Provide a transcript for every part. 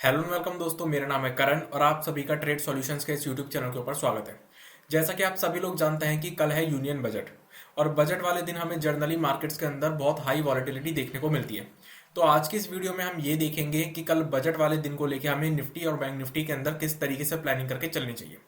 Hello and welcome दोस्तों, मेरा नाम है करण और आप सभी का ट्रेड सॉल्यूशंस के इस यूट्यूब चैनल के ऊपर स्वागत है। जैसा कि आप सभी लोग जानते हैं कि कल है यूनियन बजट और बजट वाले दिन हमें जनरली मार्केट्स के अंदर बहुत हाई वॉलेटिलिटी देखने को मिलती है। तो आज की इस वीडियो में हम ये देखेंगे कि कल बजट वाले दिन को लेकर हमें निफ्टी और बैंक निफ्टी के अंदर किस तरीके से प्लानिंग करके चलनी चाहिए।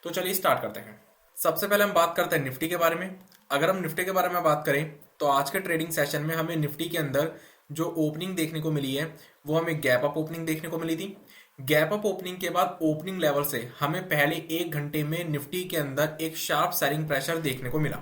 तो चलिए स्टार्ट करते हैं। सबसे पहले हम बात करते हैं निफ्टी के बारे में। अगर हम निफ्टी के बारे में बात करें तो आज के ट्रेडिंग सेशन में हमें निफ्टी के अंदर जो ओपनिंग देखने को मिली है वो हमें गैप अप ओपनिंग देखने को मिली थी। गैप अप ओपनिंग के बाद ओपनिंग लेवल से हमें पहले एक घंटे में निफ्टी के अंदर एक शार्प सेलिंग प्रेशर देखने को मिला।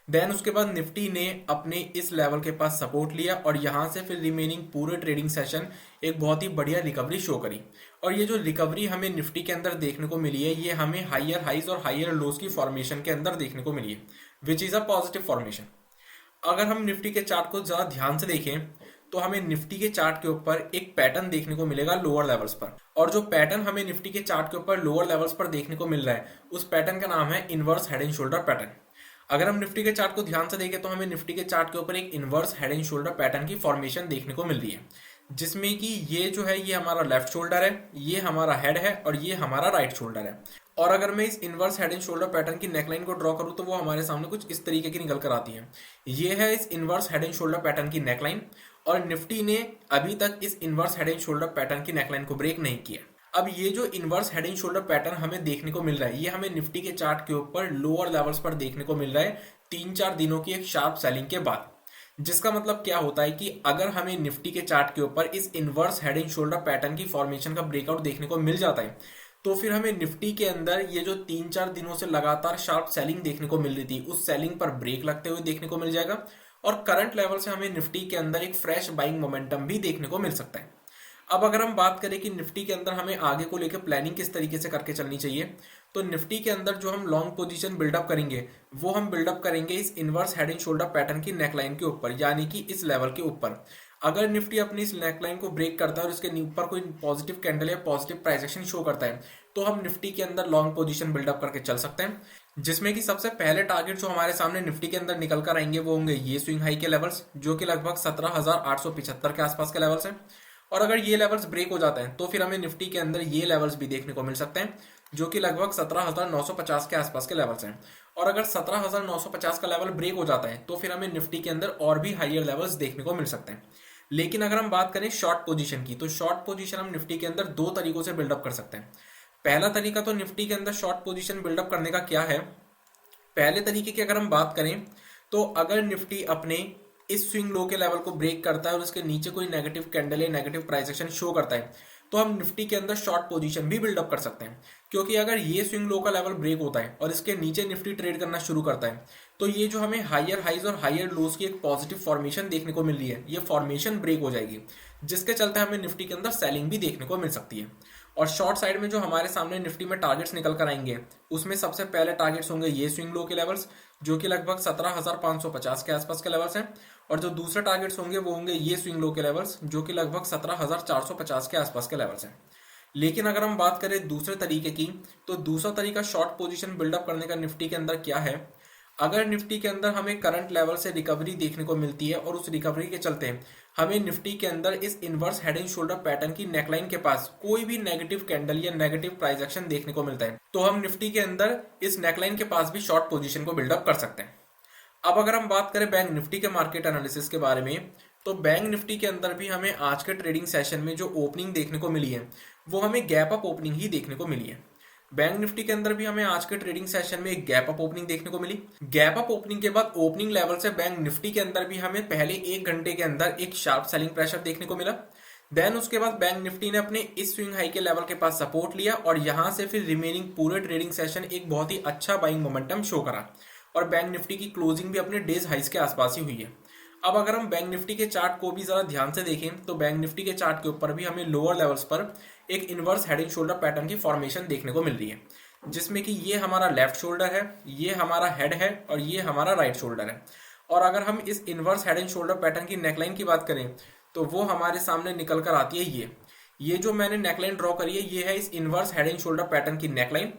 देन उसके बाद निफ्टी ने अपने इस लेवल के पास सपोर्ट लिया और यहां से फिर रिमेनिंग पूरे ट्रेडिंग सेशन एक बहुत ही बढ़िया रिकवरी शो करी। और ये जो रिकवरी हमें निफ्टी के अंदर देखने को मिली है ये हमें हायर हाइज और हायर लोज की फॉर्मेशन के अंदर देखने को मिली है, which is a positive formation. अगर हम निफ्टी के चार्ट को ज्यादा ध्यान से देखें तो हमें निफ्टी के चार्ट के ऊपर एक पैटर्न देखने को मिलेगा लोअर लेवल्स पर, और जो पैटर्न हमें निफ्टी के चार्ट के ऊपर लोअर लेवल्स पर देखने को मिल रहा है उस पैटर्न का नाम है inverse head and shoulder pattern. अगर हम निफ्टी के चार्ट को ध्यान से देखें तो हमें निफ्टी के चार्ट के ऊपर एक inverse head and shoulder pattern की फॉर्मेशन देखने को मिल रही है, जिसमें कि ये जो है ये हमारा लेफ्ट शोल्डर है, ये हमारा हेड है और ये हमारा राइट शोल्डर है। और अगर मैं इस inverse head and shoulder pattern की नेकलाइन को ड्रॉ करूं तो वो हमारे सामने कुछ इस तरीके की निकल कर आती है। ये है इस inverse head and shoulder pattern की नेकलाइन और निफ्टी ने अभी तक इस inverse head and shoulder pattern की नेकलाइन को ब्रेक नहीं किया। अब ये जो inverse head and shoulder pattern हमें देखने को मिल रहा है ये हमें निफ्टी के चार्ट के ऊपर लोअर लेवल्स पर देखने को मिल रहा है 3-4 दिनों की एक शार्प सेलिंग के बाद। जिसका मतलब क्या होता है कि अगर हमें निफ्टी के चार्ट के ऊपर इस inverse head and shoulder pattern की फॉर्मेशन का ब्रेकआउट देखने को मिल जाता है तो फिर हमें निफ्टी के अंदर ये जो 3-4 दिनों से लगातार शार्प सेलिंग देखने को मिल रही थी उस सेलिंग पर ब्रेक लगते हुए देखने को मिल जाएगा और करंट लेवल से हमें निफ्टी के अंदर एक फ्रेश बाइंग मोमेंटम भी देखने को मिल सकता है। अब अगर हम बात करें कि निफ्टी के अंदर हमें आगे को लेकर प्लानिंग किस तरीके से करके चलनी चाहिए तो निफ्टी के अंदर जो हम लॉन्ग पोजीशन बिल्डअप करेंगे वो हम बिल्डअप करेंगे इस inverse head and shoulder pattern की नेकलाइन के ऊपर, यानी कि इस लेवल के ऊपर। अगर निफ्टी अपनी इस नेकलाइन को ब्रेक करता है और इसके ऊपर कोई पॉजिटिव कैंडल या पॉजिटिव प्राइस एक्शन शो करता है तो हम निफ्टी के अंदर लॉन्ग पोजीशन बिल्डअप करके चल सकते हैं, जिसमें कि सबसे पहले टारगेट जो हमारे सामने निफ्टी के अंदर निकल कर आएंगे वो होंगे ये स्विंग हाई के लेवल्स जो कि लगभग 17,875 के आसपास के लेवल्स हैं। और अगर ये लेवल्स ब्रेक हो जाते हैं तो फिर हमें निफ्टी के अंदर ये लेवल्स भी देखने को मिल सकते हैं जो कि लगभग 17,950 के आसपास के लेवल्स हैं। और अगर 17,950 का लेवल ब्रेक हो जाता है तो फिर हमें निफ्टी के अंदर और भी हायर लेवल्स देखने को मिल सकते हैं। लेकिन अगर हम बात करें शॉर्ट पोजीशन की तो शॉर्ट पोजीशन हम निफ्टी के अंदर दो तरीकों से बिल्डअप कर सकते हैं। पहला तरीका तो निफ्टी के अंदर शॉर्ट पोजीशन बिल्डअप करने का क्या है। पहले तरीके की अगर हम बात करें तो अगर निफ्टी अपने इस स्विंग लो के लेवल को ब्रेक करता है और उसके नीचे कोई नेगेटिव कैंडल या नेगेटिव प्राइस एक्शन शो करता है तो हम निफ्टी के अंदर शॉर्ट पोजीशन भी बिल्डअप कर सकते हैं, क्योंकि अगर ये स्विंग लो का लेवल ब्रेक होता है और इसके नीचे निफ्टी ट्रेड करना शुरू करता है तो ये जो हमें हायर हाइज और हायर लोज की एक पॉजिटिव फॉर्मेशन देखने को मिल रही है ये फॉर्मेशन ब्रेक हो जाएगी, जिसके चलते हमें निफ्टी के अंदर सेलिंग भी देखने को मिल सकती है। और शॉर्ट साइड में जो हमारे सामने निफ्टी में टारगेट्स निकल कर आएंगे उसमें सबसे पहले टारगेट्स होंगे ये स्विंग लो के लेवल्स जो कि लगभग 17,550 के आसपास के लेवल्स हैं, और जो दूसरे टारगेट्स होंगे वो होंगे ये स्विंग लो के लेवल्स जो कि लगभग 17,450 के आसपास के लेवल्स हैं। लेकिन अगर हम बात करें दूसरे तरीके की तो दूसरा तरीका शॉर्ट पोजीशन बिल्डअप करने का निफ्टी के अंदर क्या है। अगर निफ्टी के अंदर हमें करंट लेवल से रिकवरी देखने को मिलती है और उस रिकवरी के चलते हमें निफ्टी के अंदर इस inverse head and shoulder pattern की नेकलाइन के पास कोई भी नेगेटिव कैंडल या नेगेटिव प्राइस एक्शन देखने को मिलता है तो हम निफ्टी के अंदर इस नेकलाइन के पास भी शॉर्ट पोजीशन को बिल्डअप कर सकते हैं। अब अगर हम बात करें बैंक निफ्टी के मार्केट एनालिसिस के बारे में तो बैंक निफ्टी के अंदर भी हमें आज के ट्रेडिंग सेशन में जो ओपनिंग देखने को मिली है वो हमें गैप अप ओपनिंग ही देखने को मिली है। बैंक निफ्टी के अंदर भी हमें आज के ट्रेडिंग सेशन में एक गैप अप ओपनिंग देखने को मिली। गैप अप ओपनिंग के बाद ओपनिंग लेवल से बैंक निफ्टी के अंदर भी हमें पहले एक घंटे के अंदर एक शार्प सेलिंग प्रेशर देखने को मिला। देन उसके बाद बैंक निफ्टी ने अपने इस स्विंग हाई के लेवल के पास सपोर्ट लिया और यहां से फिर रिमेनिंग पूरे ट्रेडिंग सेशन एक बहुत ही अच्छा बाइंग मोमेंटम शो करा और बैंक निफ्टी की क्लोजिंग भी अपने डेज हाइस के आसपास ही हुई है। अब अगर हम बैंक निफ्टी के चार्ट को भी जरा ध्यान से देखें तो बैंक निफ्टी के चार्ट के ऊपर भी हमें लोअर लेवल्स पर एक inverse head and shoulder pattern की फॉर्मेशन देखने को मिल रही है, जिसमें कि ये हमारा लेफ्ट शोल्डर है, ये हमारा हेड है और ये हमारा राइट शोल्डर है। और अगर हम इस inverse head and shoulder pattern की नेकलाइन की बात करें तो वो हमारे सामने निकल कर आती है ये जो मैंने नेकलाइन ड्रॉ करी है ये है इस inverse head and shoulder pattern की नेकलाइन।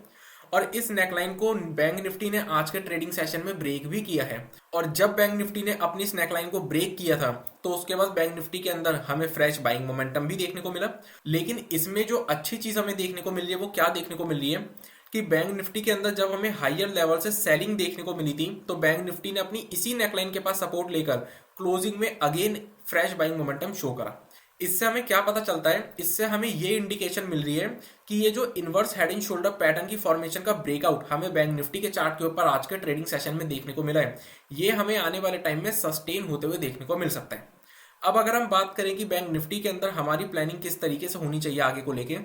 और इस नेकलाइन को बैंक निफ्टी ने आज के ट्रेडिंग सेशन में ब्रेक भी किया है। और जब बैंक निफ्टी ने अपनी इस नेकलाइन को ब्रेक किया था तो उसके बाद बैंक निफ्टी के अंदर हमें फ्रेश बाइंग मोमेंटम भी देखने को मिला। लेकिन इसमें जो अच्छी चीज हमें देखने को मिल रही है वो क्या देखने को मिल रही है कि बैंक निफ्टी के अंदर जब हमें हायर लेवल से सेलिंग देखने को मिली थी तो बैंक निफ्टी ने अपनी इसी नेकलाइन के पास सपोर्ट लेकर क्लोजिंग में again fresh buying momentum show करा। इससे हमें क्या पता चलता है, इससे हमें ये इंडिकेशन मिल रही है कि ये जो inverse head and shoulder pattern की फॉर्मेशन का ब्रेकआउट हमें बैंक निफ्टी के चार्ट के ऊपर आज के ट्रेडिंग सेशन में देखने को मिला है, ये हमें आने वाले टाइम में सस्टेन होते हुए देखने को मिल सकता है। अब अगर हम बात करें कि बैंक निफ्टी के अंदर हमारी प्लानिंग किस तरीके से होनी चाहिए आगे को लेके,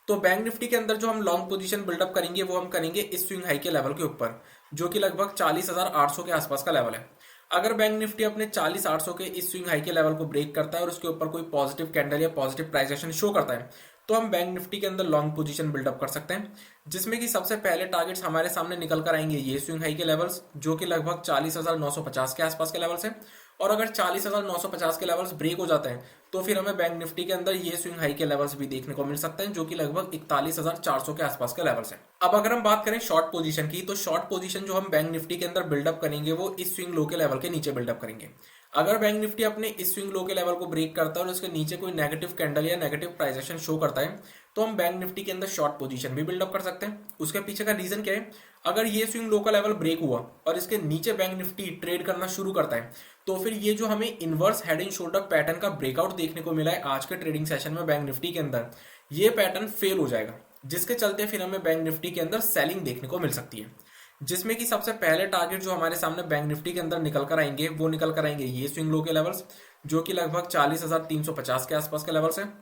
तो बैंक निफ्टी के अंदर जो हम लॉन्ग पोजीशन बिल्डअप करेंगे वो हम करेंगे इस स्विंग हाई के लेवल के ऊपर, जो कि लगभग 40,800 के आसपास का लेवल है। अगर बैंक निफ्टी अपने 40,800 के इस स्विंग हाई के लेवल को ब्रेक करता है और उसके ऊपर कोई पॉजिटिव कैंडल या पॉजिटिव प्राइस एक्शन शो करता है तो हम बैंक निफ्टी के अंदर लॉन्ग पोजीशन बिल्डअप कर सकते हैं, जिसमें कि सबसे पहले टारगेट्स हमारे सामने निकल कर आएंगे ये स्विंग हाई के लेवल्स, जो कि लगभग 40,950 के आसपास के लेवल्स हैं। और अगर 40,950 के लेवल्स ब्रेक हो जाते हैं तो फिर हमें बैंक निफ्टी के अंदर ये स्विंग हाई के लेवल्स भी देखने को मिल सकते हैं, जो कि लगभग 41,400 के आसपास के लेवल्स हैं। अब अगर हम बात करें शॉर्ट पोजीशन की, तो शॉर्ट पोजीशन जो हम बैंक निफ्टी के अंदर बिल्डअप करेंगे वो इस स्विंग लो के लेवल के नीचे बिल्डअप करेंगे। अगर बैंक निफ्टी अपने इस स्विंग लो के लेवल को ब्रेक करता है और उसके नीचे कोई नेगेटिव कैंडल या नेगेटिव प्राइस एक्शन शो करता है तो हम बैंक निफ्टी के अंदर शॉर्ट पोजीशन भी बिल्डअप कर सकते हैं। उसके पीछे का रीजन क्या है, अगर ये स्विंग लो का लेवल ब्रेक हुआ और इसके नीचे बैंक निफ्टी ट्रेड करना शुरू करता है तो फिर ये जो हमें inverse head and shoulder pattern का ब्रेकआउट देखने को मिला है आज के ट्रेडिंग सेशन में बैंक निफ्टी के अंदर, ये पैटर्न फेल हो जाएगा, जिसके चलते फिर हमें बैंक निफ्टी के अंदर सेलिंग देखने को मिल सकती है। जिसमें कि सबसे पहले टारगेट जो हमारे सामने बैंक निफ्टी के अंदर निकल कर आएंगे वो निकल कर आएंगे ये स्विंग लो के लेवल्स, जो कि लगभग 40,350 के आसपास के लेवल्स हैं।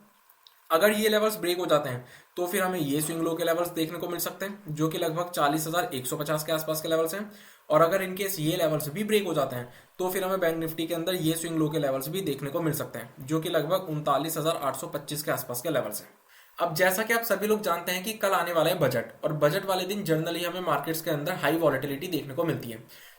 अगर ये लेवल्स ब्रेक हो जाते हैं तो फिर हमें ये स्विंग लो के लेवल्स देखने को मिल सकते हैं, जो कि लगभग 40,150 के आसपास के लेवल्स हैं। और अगर इनकेस ये लेवल्स भी ब्रेक हो जाते हैं तो फिर हमें बैंक निफ्टी के अंदर ये स्विंग लो के लेवल्स भी देखने को मिल सकते हैं, जो कि लगभग 39,825 के आसपास के लेवल्स हैं। अब जैसा कि आप सभी लोग जानते हैं कि कल आने वाला है बजट, और बजट वाले दिन जनरली हमें मार्केट्स के अंदर हाई वॉलेटिलिटी देखने को मिलती है।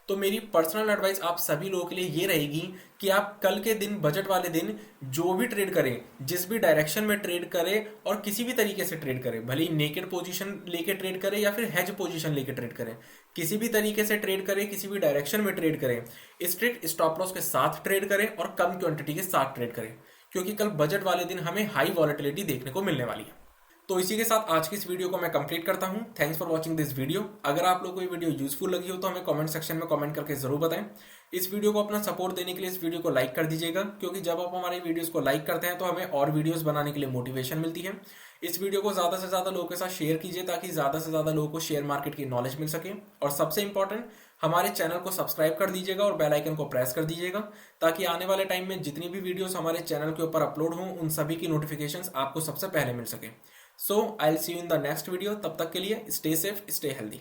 तो मेरी पर्सनल एडवाइस आप सभी लोगों के लिए ये रहेगी कि आप कल के दिन, बजट वाले दिन, जो भी ट्रेड करें, जिस भी डायरेक्शन में ट्रेड करें और किसी भी तरीके से ट्रेड करें, भले ही नेकेड पोजीशन लेके ट्रेड करें या फिर हेज पोजीशन लेके ट्रेड करें, किसी भी तरीके से ट्रेड करें, किसी भी डायरेक्शन में ट्रेड करें, स्ट्रिक्ट स्टॉप लॉस के साथ ट्रेड करें और कम क्वांटिटी के साथ ट्रेड करें, क्योंकि कल बजट वाले दिन हमें हाई वॉलेटिलिटी देखने को मिलने वाली है। तो इसी के साथ आज की इस वीडियो को मैं कंप्लीट करता हूं। Thanks for watching this video. अगर आप लोगों को ये वीडियो यूजफुल लगी हो तो हमें कमेंट सेक्शन में कमेंट करके जरूर बताएं। इस वीडियो को अपना सपोर्ट देने के लिए इस वीडियो को लाइक कर दीजिएगा, क्योंकि जब आप हमारे वीडियोस को लाइक करते हैं तो हमें और वीडियोस बनाने के लिए मोटिवेशन मिलती है। इस वीडियो को ज्यादा से ज्यादा लोगों के साथ शेयर कीजिए ताकि ज्यादा से ज्यादा लोगों को शेयर मार्केट की नॉलेज मिल सके। और सबसे इंपॉर्टेंट, हमारे चैनल को सब्सक्राइब कर दीजिएगा और बेल आइकन को प्रेस कर दीजिएगा, ताकि आने वाले टाइम में जितनी भी वीडियोस हमारे चैनल के ऊपर अपलोड हों उन सभी की नोटिफिकेशंस आपको सबसे पहले मिल सके। So I'll see you in the next video. तब तक के लिए stay safe, stay healthy.